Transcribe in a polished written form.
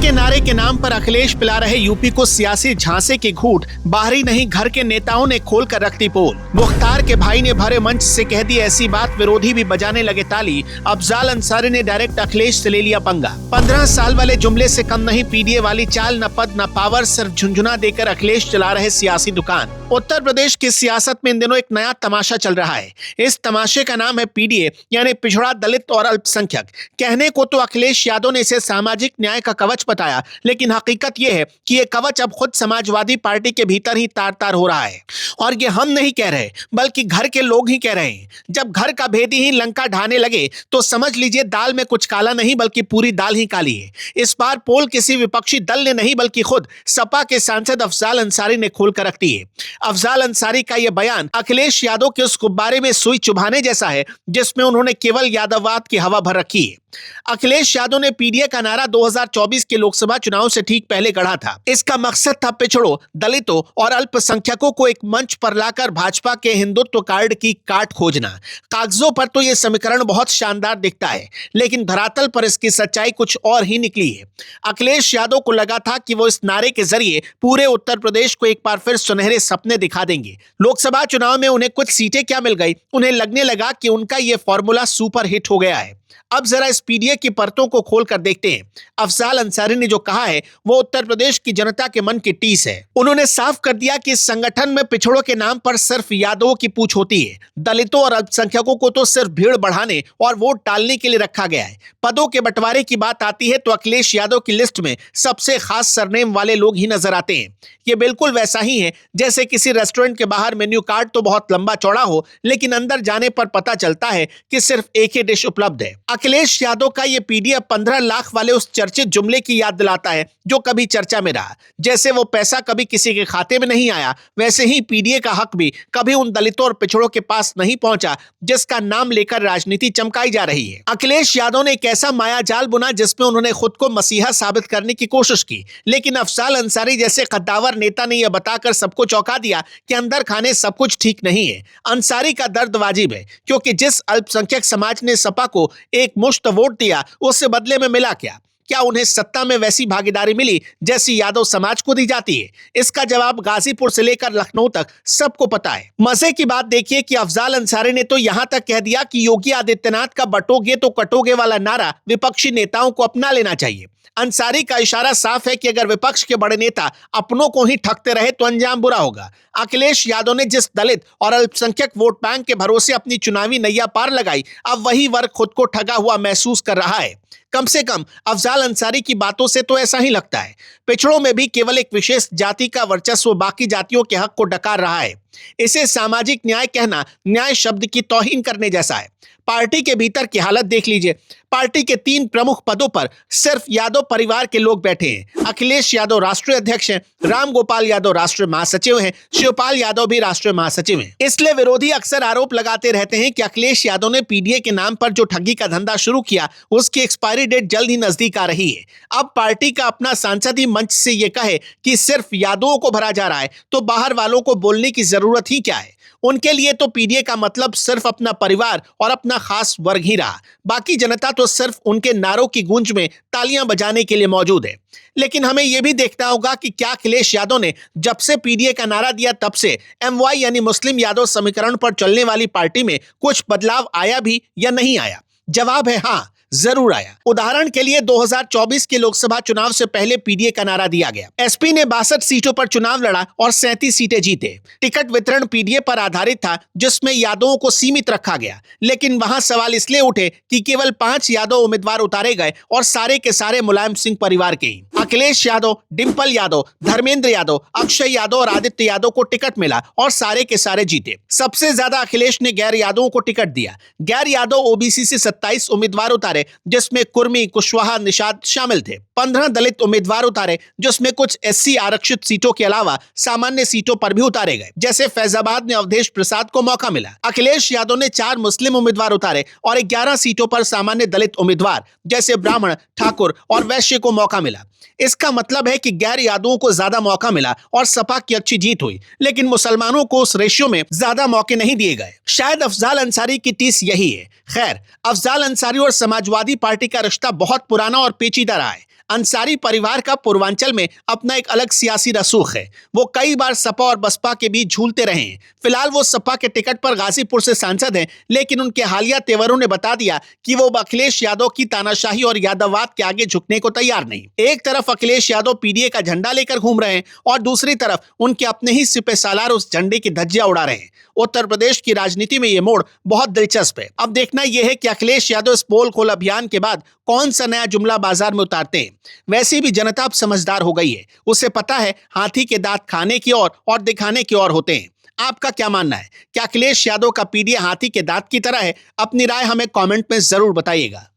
के नारे के नाम पर अखिलेश पिला रहे यूपी को सियासी झांसे की घूंट, बाहरी नहीं घर के नेताओं ने खोल कर रख दी पोल। मुख्तार के भाई ने भरे मंच से कह दी ऐसी बात, विरोधी भी बजाने लगे ताली। अफजाल अंसारी ने डायरेक्ट अखिलेश से ले लिया पंगा। 15 साल वाले जुमले से कम नहीं पीडीए वाली चाल, न पद न पावर, सिर्फ झुंझुना देकर अखिलेश चला रहे सियासी दुकान। उत्तर प्रदेश की सियासत में इन दिनों एक नया तमाशा चल रहा है। इस तमाशे का नाम है पीडीए, यानी पिछड़ा, दलित और अल्पसंख्यक। कहने को तो अखिलेश यादव ने इसे सामाजिक न्याय का कवच बताया, लेकिन हकीकत यह है कि ये कवच अब खुद समाजवादी पार्टी के भीतर ही तार तार हो रहा है। और ये हम नहीं कह रहे, बल्कि घर के लोग ही कह रहे हैं। जब घर का भेदी ही लंका ढाने लगे तो समझ लीजिए दाल में कुछ काला नहीं, बल्कि पूरी दाल ही काली है। इस बार पोल किसी विपक्षी दल ने नहीं, बल्कि खुद सपा के सांसद अफजाल अंसारी ने खोल कर रख दी है। अफजाल अंसारी का यह बयान अखिलेश यादव के उस गुब्बारे में सुई चुभाने जैसा है जिसमें उन्होंने केवल यादववाद की हवा भर रखी है। अखिलेश यादव ने पीडीए का नारा 2024 के लोकसभा चुनाव से ठीक पहले गढ़ा था। इसका मकसद था पिछड़ों, दलितों और अल्पसंख्यकों को एक मंच पर लाकर भाजपा के हिंदुत्व कार्ड की काट खोजना। कागजों पर तो यह समीकरण बहुत शानदार दिखता है, लेकिन धरातल पर इसकी सच्चाई कुछ और ही निकली है। अखिलेश यादव को लगा था कि वो इस नारे के जरिए पूरे उत्तर प्रदेश को एक बार फिर सुनहरे सपने दिखा देंगे। लोकसभा चुनाव में उन्हें कुछ सीटें क्या मिल गई, उन्हें लगने लगा कि उनका यह फॉर्मूला सुपर हिट हो गया है। अब जरा इस पीडीए की परतों को खोल कर देखते हैं। अफजाल अंसारी ने जो कहा है वो उत्तर प्रदेश की जनता के मन की टीस है। उन्होंने साफ कर दिया कि इस संगठन में पिछड़ों के नाम पर सिर्फ यादवों की पूछ होती है। दलितों और अल्पसंख्यकों को तो सिर्फ भीड़ बढ़ाने और वोट टालने के लिए रखा गया है। पदों के बंटवारे की बात आती है तो अखिलेश यादव की लिस्ट में सबसे खास सरनेम वाले लोग ही नजर आते हैं। ये बिल्कुल वैसा ही है जैसे किसी रेस्टोरेंट के बाहर मेन्यू कार्ड तो बहुत लंबा चौड़ा हो, लेकिन अंदर जाने पर पता चलता है कि सिर्फ एक ही डिश उपलब्ध है। अखिलेश यादव का ये पीडीए 15 लाख वाले उस चर्चित जुमले की याद दिलाता है जो कभी चर्चा में रहा। जैसे वो पैसा कभी किसी के खाते में नहीं आया, वैसे ही पीडीए का हक भी कभी उन दलितों और पिछड़ों के पास नहीं पहुंचा जिसका नाम लेकर राजनीति चमकाई जा रही है। अखिलेश यादव ने एक ऐसा मायाजाल बुना जिसमें उन्होंने खुद को मसीहा साबित करने की कोशिश की, लेकिन अफजाल अंसारी जैसे कद्दावर नेता ने यह बताकर सबको चौंका दिया कि अंदर खाने सब कुछ ठीक नहीं है। अंसारी का दर्द वाजिब है, क्योंकि जिस अल्पसंख्यक समाज ने सपा को एक मुश्त वोट दिया, उससे बदले में मिला क्या? क्या उन्हें सत्ता में वैसी भागीदारी मिली जैसी यादव समाज को दी जाती है? इसका जवाब गाजीपुर से लेकर लखनऊ तक सबको पता है। मजे की बात देखिए कि अफजाल अंसारी ने तो यहां तक कह दिया कि योगी आदित्यनाथ का बटोगे तो कटोगे वाला नारा विपक्षी नेताओं को अपना लेना चाहिए। अंसारी का इशारा साफ है कि अगर विपक्ष के बड़े नेता अपनों को ही ठगते रहे तो अंजाम बुरा होगा। अखिलेश यादव ने जिस दलित और अल्पसंख्यक वोट बैंक के भरोसे अपनी चुनावी नैया पार लगाई, अब वही वर्ग खुद को ठगा हुआ महसूस कर रहा है। कम से कम अफजाल अंसारी की बातों से तो ऐसा ही लगता है। पिछड़ों में भी केवल एक विशेष जाति का वर्चस्व बाकी जातियों के हक को डकार रहा है। इसे सामाजिक न्याय कहना न्याय शब्द की तौहीन करने जैसा है। पार्टी के भीतर की हालत देख लीजिए। पार्टी के 3 प्रमुख पदों पर सिर्फ यादव परिवार के लोग बैठे हैं। अखिलेश यादव राष्ट्रीय अध्यक्ष हैं, राम गोपाल यादव राष्ट्रीय महासचिव हैं, शिवपाल यादव भी राष्ट्रीय महासचिव हैं। इसलिए विरोधी अक्सर आरोप लगाते रहते हैं कि अखिलेश यादव ने पीडीए के नाम पर जो ठगी का धंधा शुरू किया, उसकी एक्सपायरी डेट जल्द ही नजदीक आ रही है। अब पार्टी का अपना सांसद ही मंच से ये कहे कि सिर्फ यादवों को भरा जा रहा है, तो बाहर वालों को बोलने की जरूरत ही क्या है? उनके लिए तो पीडीए का मतलब सिर्फ अपना परिवार और अपना खास वर्ग ही रहा। बाकी जनता तो सिर्फ उनके नारों की गूंज में तालियां बजाने के लिए मौजूद है। लेकिन हमें यह भी देखना होगा कि क्या अखिलेश यादव ने जब से पीडीए का नारा दिया तब से एमवाई यानी मुस्लिम यादव समीकरण पर चलने वाली पार्टी में कुछ बदलाव आया भी या नहीं आया? जवाब है हाँ, जरूर आया। उदाहरण के लिए 2024 के लोकसभा चुनाव से पहले पीडीए का नारा दिया गया। एसपी ने 62 सीटों पर चुनाव लड़ा और 37 सीटें जीते। टिकट वितरण पीडीए पर आधारित था, जिसमें यादवों को सीमित रखा गया। लेकिन वहां सवाल इसलिए उठे कि केवल 5 यादव उम्मीदवार उतारे गए और सारे के सारे मुलायम सिंह परिवार के ही। अखिलेश यादव, डिंपल यादव, धर्मेंद्र यादव, अक्षय यादव और आदित्य यादव को टिकट मिला और सारे के सारे जीते। सबसे ज्यादा अखिलेश ने गैर यादवों को टिकट दिया। गैर यादव ओबीसी से 27 उम्मीदवार उतारे, जिसमें कुर्मी, कुशवाहा, निषाद शामिल थे। 15 दलित उम्मीदवार उतारे, जिसमें कुछ एससी आरक्षित सीटों के अलावा सामान्य सीटों पर भी उतारे गए। जैसे फैजाबाद में अवधेश प्रसाद को मौका मिला। अखिलेश यादव ने 4 मुस्लिम उम्मीदवार उतारे और 11 सीटों पर सामान्य दलित उम्मीदवार जैसे ब्राह्मण, ठाकुर और वैश्य को मौका मिला। इसका मतलब है कि गैर यादवों को ज्यादा मौका मिला और सपा की अच्छी जीत हुई, लेकिन मुसलमानों को उस रेशियो में ज्यादा मौके नहीं दिए गए। शायद अफजाल अंसारी की टीस यही है। खैर, अफजाल अंसारी और समाजवादी पार्टी का रिश्ता बहुत पुराना और पेचीदा रहा है। अंसारी परिवार का पूर्वांचल में अपना एक अलग सियासी रसूख है। वो कई बार सपा और बसपा के बीच झूलते रहे हैं। फिलहाल वो सपा के टिकट पर गाजीपुर से सांसद हैं, लेकिन उनके हालिया तेवरों ने बता दिया कि वो अखिलेश यादव की तानाशाही और यादववाद के आगे झुकने को तैयार नहीं। एक तरफ अखिलेश यादव पीडीए का झंडा लेकर घूम रहे हैं और दूसरी तरफ उनके अपने ही सिपह सालार उस झंडे की धज्जियां उड़ा रहे हैं। उत्तर प्रदेश की राजनीति में ये मोड़ बहुत दिलचस्प है। अब देखना यह है कि अखिलेश यादव इस पोल खोल अभियान के बाद कौन सा नया जुमला बाजार में उतारते हैं। वैसे भी जनता अब समझदार हो गई है। उसे पता है हाथी के दांत खाने की और दिखाने की ओर होते हैं। आपका क्या मानना है? क्या अखिलेश यादव का पीडीए हाथी के दांत की तरह है? अपनी राय हमें कमेंट में जरूर बताइएगा।